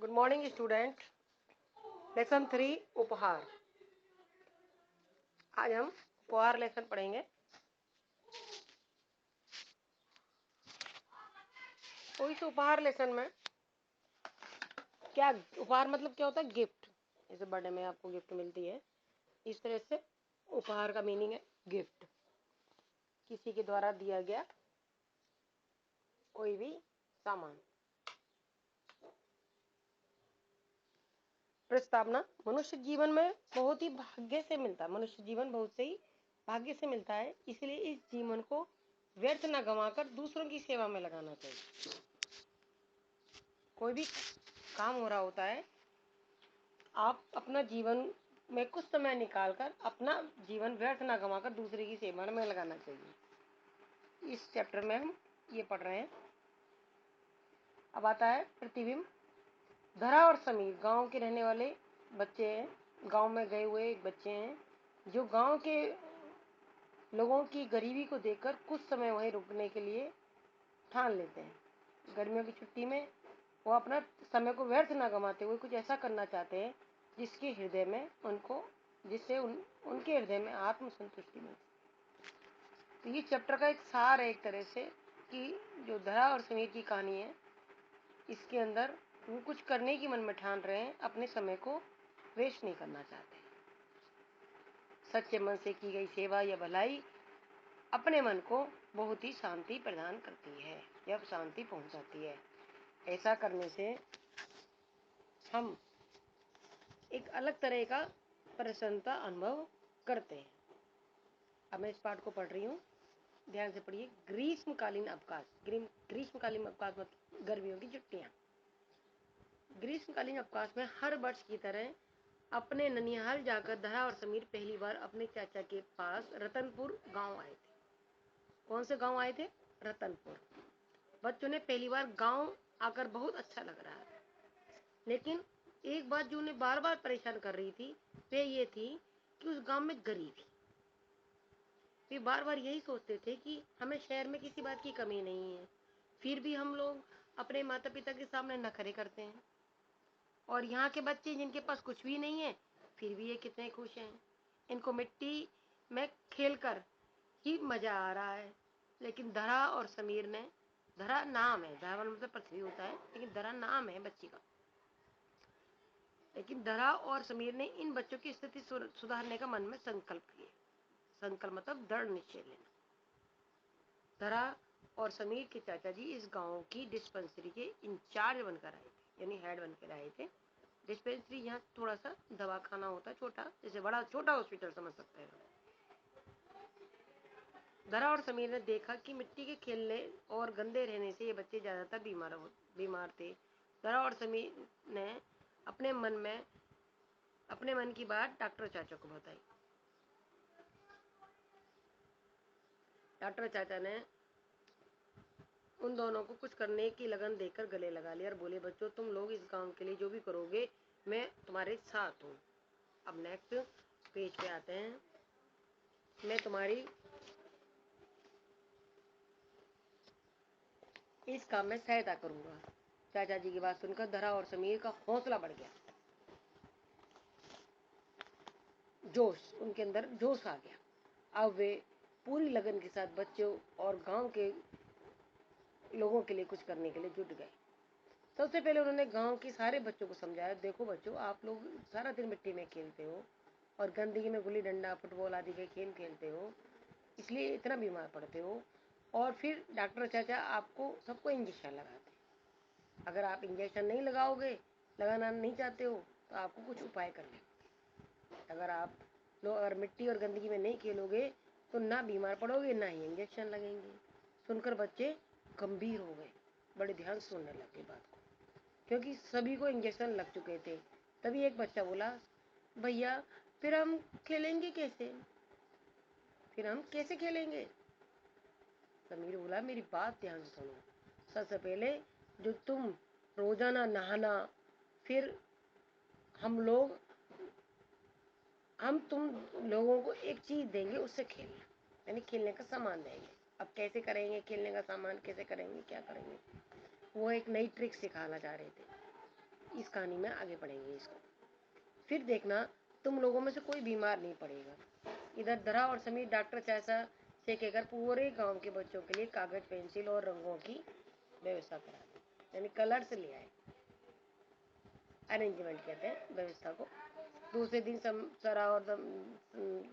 Good morning student. Lesson 3 उपहार। आज हम उपहार लेसन पढ़ेंगे। तो इस उपहार लेसन में क्या उपहार मतलब क्या होता है? गिफ्ट। जैसे बर्थडे में आपको गिफ्ट मिलती है, इस तरह से उपहार का मीनिंग है गिफ्ट। किसी के द्वारा दिया गया कोई भी सामान। प्रस्तावना। मनुष्य जीवन में बहुत ही भाग्य से मिलता है। मनुष्य जीवन बहुत से ही भाग्य से मिलता है, इसलिए इस जीवन को व्यर्थ न गंवाकर दूसरों की सेवा में लगाना चाहिए। कोई भी काम हो रहा होता है, आप अपना जीवन में कुछ समय निकालकर अपना जीवन व्यर्थ न गंवाकर दूसरे की सेवा में लगाना चाहिए। इस चैप्टर में हम ये पढ़ रहे हैं। अब आता है प्रतिबिंब। धरा और समीर गांव के रहने वाले बच्चे हैं। गांव में गए हुए एक बच्चे हैं जो गांव के लोगों की गरीबी को देखकर कुछ समय वहीं रुकने के लिए ठान लेते हैं। गर्मियों की छुट्टी में वो अपना समय को व्यर्थ ना गंवाते हुए कुछ ऐसा करना चाहते हैं जिससे उनके हृदय में आत्म संतुष्टि मिले। तो ये चैप्टर का एक सार है एक तरह से, कि जो धरा और समीर की कहानी है, इसके अंदर वो कुछ करने की मन में ठान रहे हैं, अपने समय को वेस्ट नहीं करना चाहते। सच्चे मन से की गई सेवा या भलाई अपने मन को बहुत ही शांति प्रदान करती है, या शांति पहुंचाती है। ऐसा करने से हम एक अलग तरह का प्रसन्नता अनुभव करते हैं। अब मैं इस पाठ को पढ़ रही हूँ, ध्यान से पढ़िए। ग्रीष्मकालीन अवकाश। ग्रीष्मकालीन अवकाश मतलब गर्मियों की छुट्टियां। ग्रीष्मकालीन अवकाश में हर वर्ष की तरह अपने ननिहाल जाकर धरा और समीर पहली बार अपने चाचा के पास रतनपुर गांव आए थे। कौन से गांव आए थे? रतनपुर। बच्चों ने पहली बार गांव आकर बहुत अच्छा लग रहा था, लेकिन एक बात जो उन्हें बार बार परेशान कर रही थी वह ये थी कि उस गांव में गरीबी। वे बार बार यही सोचते थे कि हमें शहर में किसी बात की कमी नहीं है, फिर भी हम लोग अपने माता पिता के सामने नखरे करते हैं। और यहाँ के बच्चे जिनके पास कुछ भी नहीं है, फिर भी ये कितने खुश हैं। इनको मिट्टी में खेलकर ही मजा आ रहा है। लेकिन धरा और समीर ने, धरा नाम है, धरा मतलब पृथ्वी होता है, लेकिन धरा नाम है बच्ची का। लेकिन धरा और समीर ने इन बच्चों की स्थिति सुधारने का मन में संकल्प किए। संकल्प मतलब दृढ़ निश्चय लेना। धरा और समीर के चाचा जी इस गांव की डिस्पेंसरी के इंचार्ज बनकर आए थे, यानी हेड बनकर आए थे। डिस्पेंसरी यहाँ थोड़ा सा दवाखाना होता है, छोटा, जैसे बड़ा छोटा हॉस्पिटल समझ सकते हैं। धरा और समीर ने देखा कि मिट्टी के खेलने और गंदे रहने से ये बच्चे ज्यादातर बीमार थे। धरा और समीर ने अपने मन की बात डॉक्टर चाचा को बताई। डॉक्टर चाचा ने उन दोनों को कुछ करने की लगन देकर गले लगा लिया और बोले, बच्चों तुम लोग इस गांव के लिए जो भी करोगे मैं तुम्हारे साथ हूँ। अब नेक्स्ट पेज पे आते हैं। मैं तुम्हारी इस काम में सहायता करूंगा। चाचा जी की बात सुनकर धरा और समीर का हौसला बढ़ गया। जोश, उनके अंदर जोश आ गया। अब वे पूरी लगन के साथ बच्चों और गांव के लोगों के लिए कुछ करने के लिए जुट गए। सबसे पहले उन्होंने गांव के सारे बच्चों को समझाया, देखो बच्चों, आप लोग सारा दिन मिट्टी में खेलते हो और गंदगी में गुल्ली डंडा फुटबॉल आदि के खेल खेलते हो, इसलिए इतना बीमार पड़ते हो। और फिर डॉक्टर चाचा आपको सबको इंजेक्शन लगाते हैं। अगर आप इंजेक्शन नहीं लगाना नहीं चाहते हो तो आपको कुछ उपाय करने। अगर मिट्टी और गंदगी में नहीं खेलोगे तो ना बीमार पड़ोगे ना ही इंजेक्शन लगेंगे। सुनकर बच्चे गंभीर हो गए, बड़े ध्यान से सुनने लगे बात को, क्योंकि सभी को इंजेक्शन लग चुके थे। तभी एक बच्चा बोला, भैया फिर हम कैसे खेलेंगे? समीर बोला, मेरी बात ध्यान से सुनो। सबसे पहले जो तुम रोजाना नहाना, फिर हम तुम लोगों को एक चीज देंगे, उससे खेलना, यानी खेलने का सामान देंगे। अब कैसे करेंगे? खेलने का सामान कैसे करेंगे, क्या करेंगे? वो एक नई ट्रिक सिखाना चाह रहे थे। इस कहानी में आगे पढ़ेंगे इसको। फिर देखना तुम लोगों में से कोई बीमार नहीं पड़ेगा। इधर धरा और समीर डॉक्टर चाचा से कहकर पूरे गांव के बच्चों के लिए कागज, पेंसिल और रंगों की व्यवस्था करा दी, यानी कलर्स ले आए। अरेंजमेंट कहते हैं व्यवस्था को। दूसरे दिन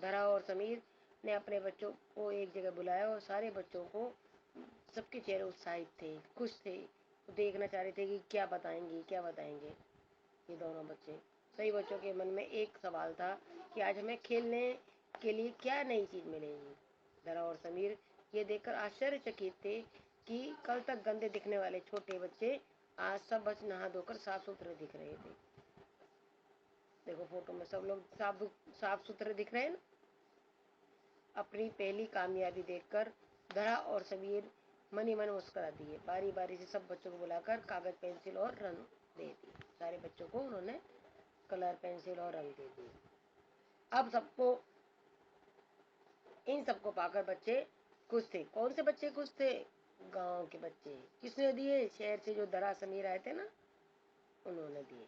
धरा और समीर ने अपने बच्चों को एक जगह बुलाया और सारे बच्चों को, सबके चेहरे उत्साहित थे, खुश थे, देखना चाह रहे थे कि क्या बताएंगे ये दोनों बच्चे। सभी बच्चों के मन में एक सवाल था कि आज हमें खेलने के लिए क्या नई चीज मिलेगी। धरा और समीर ये देखकर आश्चर्यचकित थे कि कल तक गंदे दिखने वाले छोटे बच्चे आज सब बच्चे नहा धोकर साफ सुथरे दिख रहे थे। देखो फोटो में सब लोग साफ सुथरे दिख रहे हैं ना। अपनी पहली कामयाबी देखकर धरा और समीर मनी मन मुस्कुरा दिए। बारी बारी से सब बच्चों को बुलाकर कागज, पेंसिल और रंग दे दिए। सारे बच्चों को उन्होंने कलर, पेंसिल और रंग दे दिए। अब इन सबको पाकर बच्चे खुश थे। कौन से बच्चे खुश थे? गांव के बच्चे। किसने दिए? शहर से जो धरा समीर आए थे ना, उन्होंने दिए।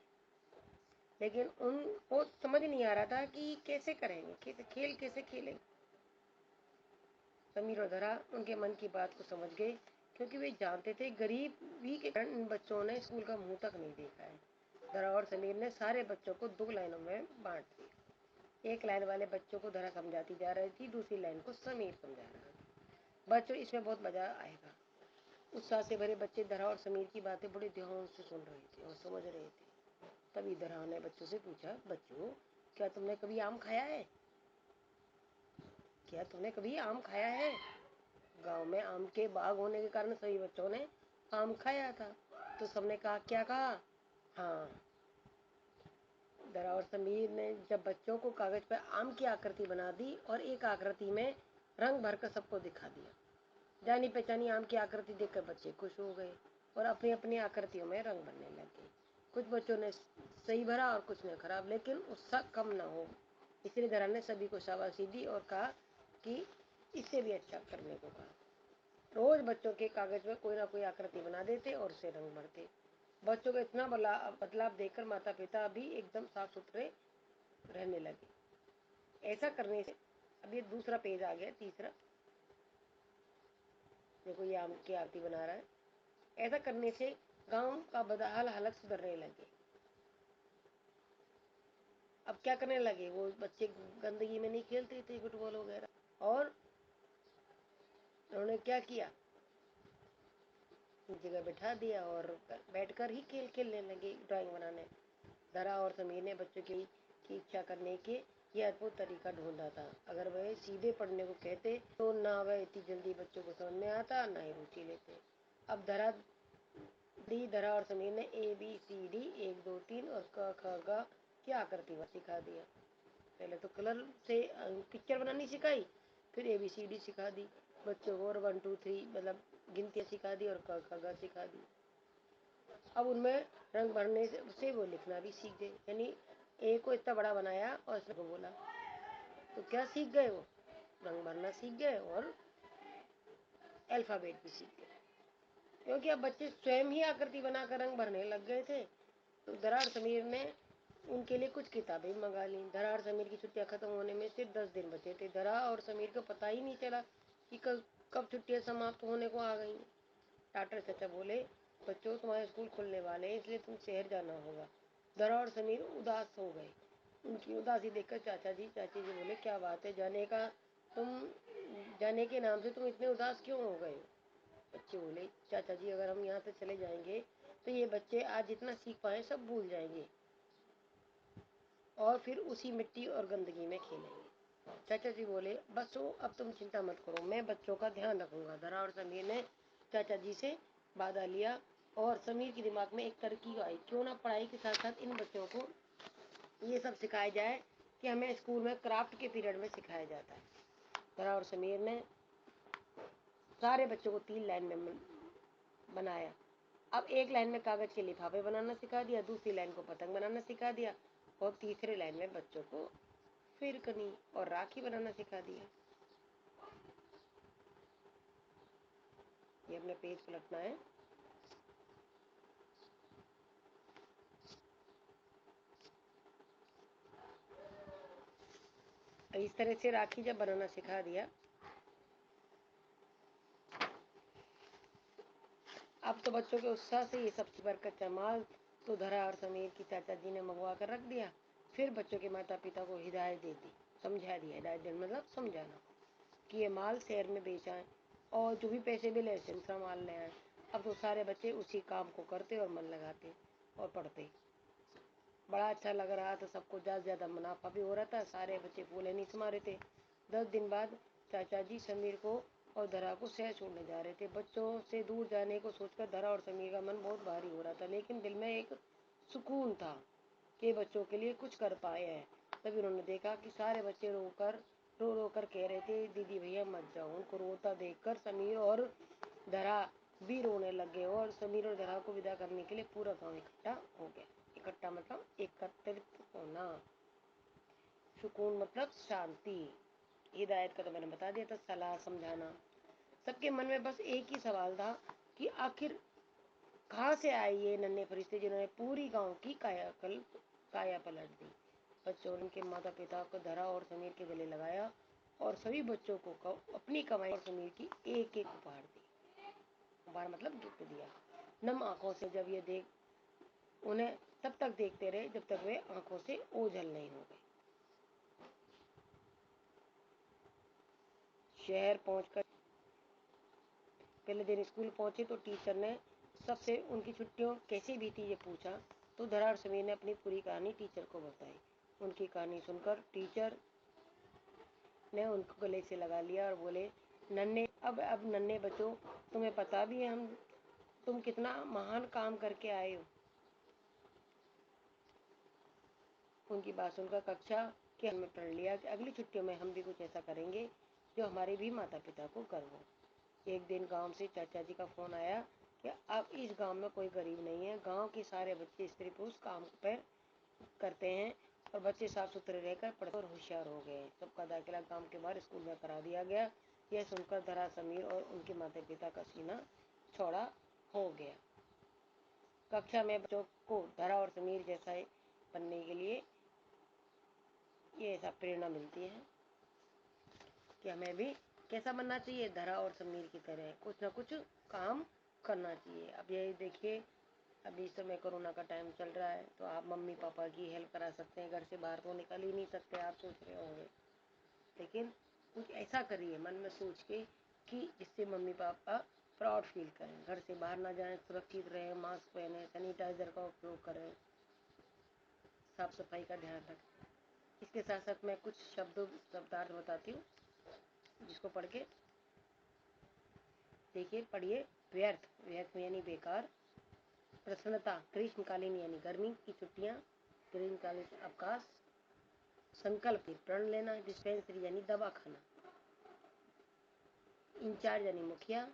लेकिन उनको समझ नहीं आ रहा था कि कैसे करेंगे, खेल कैसे खेलेंगे। समीर और धरा उनके मन की बात को समझ गए, क्योंकि वे जानते थे गरीबी के कारण इन बच्चों ने स्कूल का मुंह तक नहीं देखा है। धरा और समीर ने सारे बच्चों को 2 लाइनों में बांट दिया। एक लाइन वाले बच्चों को धरा समझाती जा रही थी, दूसरी लाइन को समीर समझा रहा था। बच्चों, इसमें बहुत मजा आएगा। उत्साह से भरे बच्चे धरा और समीर की बातें बड़े ध्यान से सुन रहे थे और समझ रहे थे। तभी धरा ने बच्चों से पूछा, बच्चों क्या तुमने कभी आम खाया है? क्या तुमने कभी आम खाया है? गांव में आम के बाग होने के कारण सभी बच्चों ने आम खाया था। तो सबने कहा, क्या कहा? हाँ। धरा और समीर ने जब बच्चों को कागज पर आम की आकृति बना दी और एक आकृति में रंग भरकर सबको दिखा दिया। जानी पहचानी आम की आकृति देखकर बच्चे खुश हो गए और अपनी अपनी आकृतियों में रंग भरने लगे। कुछ बच्चों ने सही भरा और कुछ ने खराब, लेकिन उत्साह कम न हो, इसलिए धरा ने सभी को शाबाशी दी और कहा कि इससे भी अच्छा करने को कहा। रोज बच्चों के कागज में कोई ना कोई आकृति बना देते और उसे रंग भरते। बच्चों को इतना बदलाव देखकर माता पिता भी एकदम साफ सुथरे रहने लगे। ऐसा करने से, अब ये दूसरा पेज आ गया, तीसरा देखो, ये आम की आरती बना रहा है। ऐसा करने से गांव का बदहाल हालत सुधरने लगे। अब क्या करने लगे? वो बच्चे गंदगी में नहीं खेलते थे, फुटबॉल वगैरह, और उन्होंने क्या किया, जगह बैठा दिया और बैठकर ही खेल खेलने लगे, ड्राइंग बनाने। धरा और समीर ने बच्चों की इच्छा करने के यह अद्भुत तरीका ढूंढा था। अगर वह सीधे पढ़ने को कहते तो ना वह इतनी जल्दी बच्चों को समझ में आता, ना ही रुचि लेते। अब धरा और समीर ने ABCD 1 2 3 और क ख ग की आकृति सिखा दिया। पहले तो कलर से पिक्चर बनानी सिखाई, फिर ABCD सिखा दी बच्चों को, और 1 2 3 मतलब गिनतियाँ सिखा दी और क ख ग सिखा दी। अब उनमें रंग भरने से वो लिखना भी सीख गए। यानी ए को इतना बड़ा बनाया और इसको बोला, तो क्या सीख गए? वो रंग भरना सीख गए और अल्फाबेट भी सीख गए, क्योंकि अब बच्चे स्वयं ही आकृति बनाकर रंग भरने लग गए थे। तो धरा और समीर ने उनके लिए कुछ किताबें मंगा ली। धरा और समीर की छुट्टियां खत्म होने में सिर्फ 10 दिन बचे थे। धरा और समीर को पता ही नहीं चला कि कब छुट्टियां समाप्त होने को आ गई। डॉक्टर चाचा बोले, बच्चों तुम्हारे स्कूल खुलने वाले हैं, इसलिए तुम शहर जाना होगा। धरा और समीर उदास हो गए। उनकी उदासी देखकर चाची जी बोले, क्या बात है, जाने के नाम से तुम इतने उदास क्यों हो गए? बच्चे बोले, चाचा जी अगर हम यहाँ से चले जाएंगे तो ये बच्चे आज जितना सीख पाए सब भूल जाएंगे और फिर उसी मिट्टी और गंदगी में खेलेंगे। चाचा जी बोले, बस अब तुम चिंता मत करो, मैं बच्चों का ध्यान रखूंगा। धरा और समीर ने चाचा जी से वादा लिया और समीर के दिमाग में एक तरकीब आई, क्यों ना पढ़ाई के साथ साथ इन बच्चों को ये सब सिखाया जाए कि हमें स्कूल में क्राफ्ट के पीरियड में सिखाया जाता है। धरा और समीर ने सारे बच्चों को 3 लाइन में बनाया। अब एक लाइन में कागज के लिफाफे बनाना सिखा दिया, दूसरी लाइन को पतंग बनाना सिखा दिया और तीसरे लाइन में बच्चों को फिरकनी और राखी बनाना सिखा दिया। ये अपने पेज पलटना है। इस तरह से राखी जब बनाना सिखा दिया, अब तो बच्चों के उत्साह से ये सब बरकत का माल तो धरा और समीर की चाचा जी ने मंगवा कर रख दिया। फिर बच्चों के माता पिता को हिदायत दे दी, समझा दिया। हिदायत देना मतलब समझाना कि ये माल शहर में बेचाएं और जो भी पैसे मिले दूसरा माल ले आए। अब तो सारे बच्चे उसी काम को करते और मन लगाते और पढ़ते। बड़ा अच्छा लग रहा था सबको, ज़्यादा से ज़्यादा मुनाफा भी हो रहा था। सारे बच्चे फूले नहीं समा रहे थे। 10 दिन बाद चाचा जी समीर को और धरा को शहर छोड़ने जा रहे थे। बच्चों से दूर जाने को सोचकर धरा और समीर का मन बहुत भारी हो रहा था, लेकिन दिल में एक सुकून था कि बच्चों के लिए कुछ कर पाए हैं। तभी उन्होंने देखा कि सारे बच्चे रो रो कर कह रहे थे, दीदी भैया मत जाओ। उनको रोता देखकर समीर और धरा भी रोने लगे और समीर और धरा को विदा करने के लिए पूरा गांव इकट्ठा हो गया। इकट्ठा मतलब एकत्रित होना। सुकून मतलब शांति। हिदायत का तो मैंने बता दिया था, सलाह समझाना। सबके मन में बस एक ही सवाल था कि आखिर कहाँ से आए ये नन्हे फरिश्ते जिन्होंने पूरी गांव की काया पलट दी। बच्चों ने उनके माता पिता को धरा और समीर के गले लगाया और सभी बच्चों को अपनी कमाई और समीर की एक एक उपहार दी। उपहार मतलब गिफ्ट दिया। नम आंखों से जब ये देख उन्हें तब तक देखते रहे जब तक वे आंखों से ओझल नहीं हो गए। शहर पहुंचकर पहले दिन स्कूल पहुंचे तो टीचर ने सबसे उनकी छुट्टियों कैसी बीती ये पूछा। तो धरा और समीर ने अपनी पूरी कहानी टीचर को बताई। उनकी कहानी सुनकर टीचर ने उनको गले से लगा लिया और बोले, नन्हे अब नन्हे बच्चों, तुम्हें पता भी है तुम कितना महान काम करके आए हो। उनकी बात सुनकर कक्षा के हमने प्रण लिया कि अगली छुट्टियों में हम भी कुछ ऐसा करेंगे जो हमारे भी माता पिता को गर्व हो। एक दिन गांव से चाचा जी का फोन आया कि अब इस गांव में कोई गरीब नहीं है। गांव के सारे बच्चे स्त्री पुरुष काम पर करते हैं और बच्चे साफ सुथरे रहकर पढ़ते और होशियार हो गए। सबका दाखिला गांव के बाहर स्कूल में करा दिया गया। यह सुनकर धरा, समीर और उनके माता पिता का सीना चौड़ा हो गया। कक्षा में बच्चों को धरा और समीर जैसा बनने के लिए ये ऐसा प्रेरणा मिलती है कि हमें भी कैसा बनना चाहिए, धरा और समीर की तरह कुछ ना कुछ काम करना चाहिए। अब यही देखिए, अभी इस समय कोरोना का टाइम चल रहा है तो आप मम्मी पापा की हेल्प करा सकते हैं। घर से बाहर तो निकल ही नहीं सकते, आप सोच रहे होंगे, लेकिन कुछ ऐसा करिए मन में सोच के कि जिससे मम्मी पापा प्राउड फील करें। घर से बाहर ना जाएं, सुरक्षित रहें, मास्क पहने, सैनिटाइजर का उपयोग करें, साफ सफाई का ध्यान रखें। इसके साथ साथ मैं कुछ शब्दार्थ बताती हूँ जिसको पढ़ के देखिए, पढ़िए। व्यर्थ, व्यर्थ यानी बेकार। प्रसन्नता, ग्रीष्मकालीन यानी गर्मी की छुट्टियां, ग्रीष्मकालीन अवकाश। संकल्प, प्रण लेना। डिस्पेंसरी यानी दवा खाना। इंचार्ज यानी मुखिया।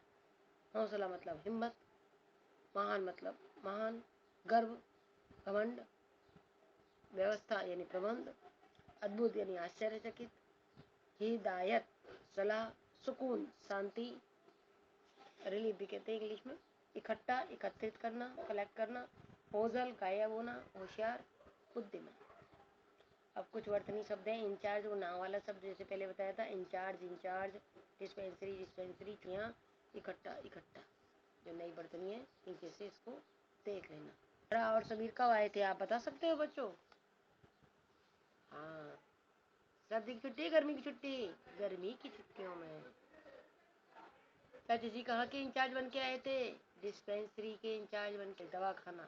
हौसला मतलब हिम्मत। महान मतलब महान। गर्व, घमंड। व्यवस्था यानी प्रबंध। अद्भुत यानी आश्चर्यचकित। हिदायत, सलाह। सुकून, शांति, रिलीफ भी कहते हैं इंग्लिश में। इकट्ठा, एकत्रित करना, कलेक्ट करना। ओझल, गायब होना, होशियार, बुद्धिमान। अब कुछ वर्तनी शब्द हैं। इंचार्ज वो नाम वाला शब्द जैसे पहले बताया था, इंचार्ज, डिस्पेंसरी, यहाँ इकट्ठा, जो नई वर्तनी है नीचे से इसको देख लेना। धरा और समीर कब आए थे आप बता सकते हो बच्चों? हाँ, सर्दी की छुट्टी, गर्मी की छुट्टी? गर्मी की छुट्टियों में। चाचा जी कहाँ के इंचार्ज बन के आए थे? डिस्पेंसरी के इंचार्ज बन के, दवा खाना।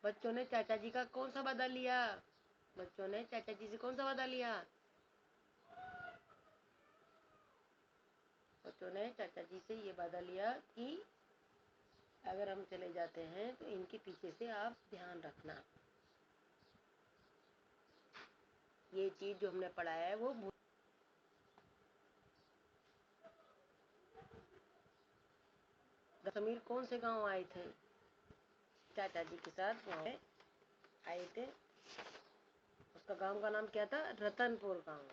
बच्चों ने चाचा जी का कौन सा वादा लिया? बच्चों ने चाचा जी से कौन सा वादा लिया? बच्चों ने चाचा जी से ये वादा लिया कि अगर हम चले जाते हैं तो इनके पीछे से आप ध्यान रखना। ये चीज जो हमने पढ़ाया है वो समीर कौन से गांव आए थे? चाचा जी के साथ गाँव आए थे। उसका गांव का नाम क्या था? रतनपुर गांव।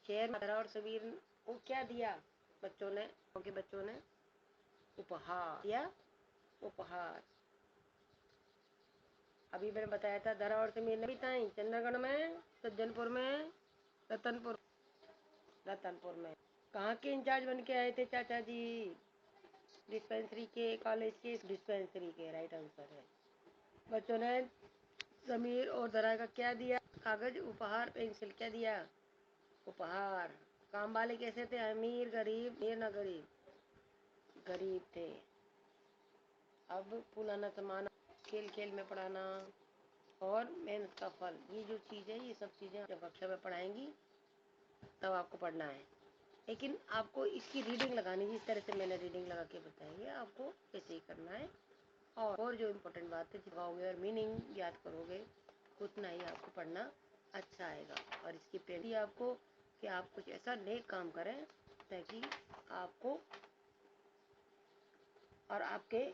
शहर में धरा और समीर को क्या दिया बच्चों ने? उनके बच्चों ने उपहार दिया। उपहार अभी मैंने बताया था धरावड़ से मेरे ताई चंद्रगढ़ में, सज्जनपुर में, रतनपुर रतनपुर में। कहाँ के इंचार्ज बन के आए थे चाचा जी? डिस्पेंसरी के, कॉलेज के डिस्पेंसरी के, राइट आंसर है। बच्चों ने समीर और धरा का क्या दिया? कागज, उपहार, पेंसिल। क्या दिया? उपहार। काम वाले कैसे थे? अमीर, गरीब? अमीर ना गरीब, गरीब थे। अब पुराना जमाना, खेल खेल में पढ़ाना और मेहनत का फल, ये जो चीज़ है, ये सब चीज़ें जब कक्षा में पढ़ाएंगी तब आपको पढ़ना है। लेकिन आपको इसकी रीडिंग लगानी, जिस तरह से मैंने रीडिंग लगा के बताई है आपको ऐसे ही करना है। और जो इम्पोर्टेंट बात है लगाओगे और मीनिंग याद करोगे उतना ही आपको पढ़ना अच्छा आएगा। और इसकी प्रेरणा आपको कि आप कुछ ऐसा नेक काम करें ताकि आपको और आपके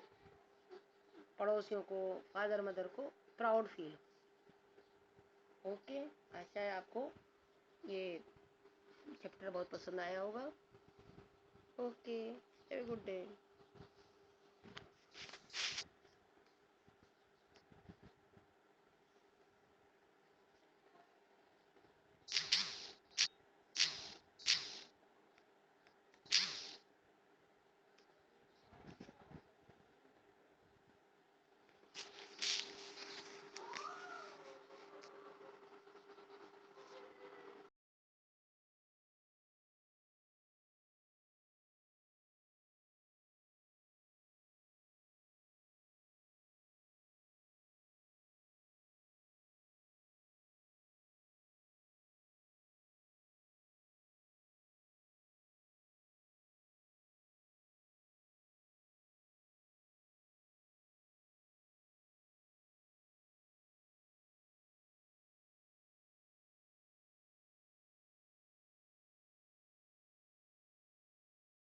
पड़ोसियों को, फादर मदर को प्राउड फील। ओके, आशा है आपको ये चैप्टर बहुत पसंद आया होगा। Okay, have a good day.